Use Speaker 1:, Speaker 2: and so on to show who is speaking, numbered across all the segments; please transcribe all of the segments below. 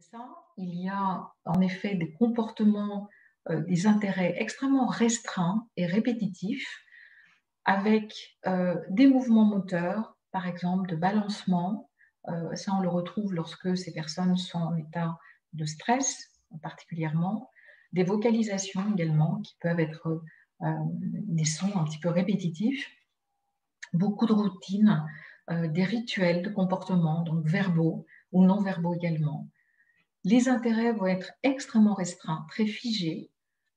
Speaker 1: Ça, il y a en effet des comportements, des intérêts extrêmement restreints et répétitifs avec, des mouvements moteurs, par exemple de balancement. Ça, on le retrouve lorsque ces personnes sont en état de stress, particulièrement. Des vocalisations également qui peuvent être, des sons un petit peu répétitifs. Beaucoup de routines, des rituels de comportement, donc verbaux ou non verbaux également. Les intérêts vont être extrêmement restreints, très figés,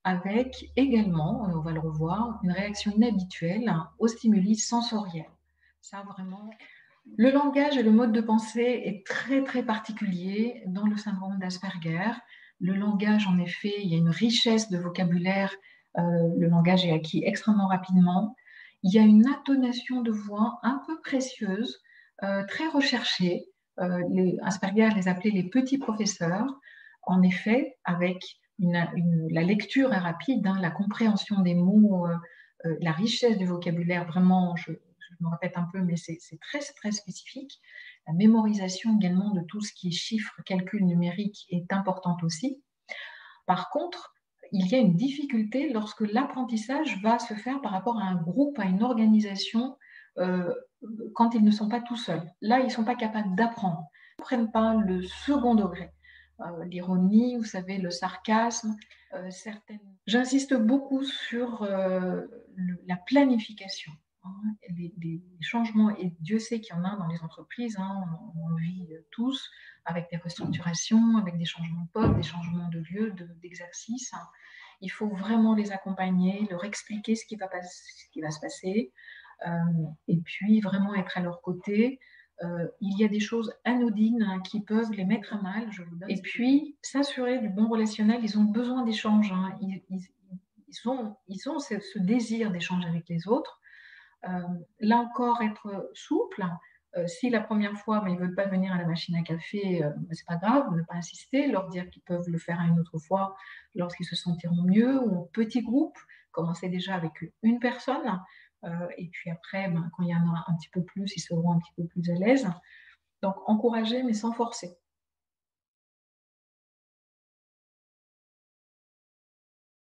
Speaker 1: avec également, on va le revoir, une réaction inhabituelle aux stimuli sensoriels. Ça vraiment. Le langage et le mode de pensée est très très particulier dans le syndrome d'Asperger. Le langage, en effet, il y a une richesse de vocabulaire, le langage est acquis extrêmement rapidement. Il y a une intonation de voix un peu précieuse, très recherchée. Les Asperger les appelait les petits professeurs. En effet, avec la lecture est rapide, hein, la compréhension des mots, la richesse du vocabulaire, vraiment, je me répète un peu, mais c'est très, très spécifique. La mémorisation également de tout ce qui est chiffres, calcul numérique est importante aussi. Par contre, il y a une difficulté lorsque l'apprentissage va se faire par rapport à un groupe, à une organisation, euh, quand ils ne sont pas tout seuls. Là, ils ne sont pas capables d'apprendre. Ils ne prennent pas le second degré. L'ironie, vous savez, le sarcasme, certaines. J'insiste beaucoup sur la planification, hein, les changements, et Dieu sait qu'il y en a dans les entreprises, hein, on vit tous avec des restructurations, avec des changements de poste, des changements de lieu, d'exercice. Hein. Il faut vraiment les accompagner, leur expliquer ce qui va se passer, et puis vraiment être à leur côté. Il y a des choses anodines, hein, qui peuvent les mettre à mal. Et puis, s'assurer du bon relationnel, ils ont besoin d'échanges. Hein. Ils ont ce désir d'échanger avec les autres. Là encore, être souple. Si la première fois, ils ne veulent pas venir à la machine à café, c'est pas grave, ne pas insister, leur dire qu'ils peuvent le faire à une autre fois lorsqu'ils se sentiront mieux, ou en petit groupe, commencer déjà avec une personne, et puis après, quand il y en a un petit peu plus, ils seront un petit peu plus à l'aise. Donc, encourager, mais sans forcer.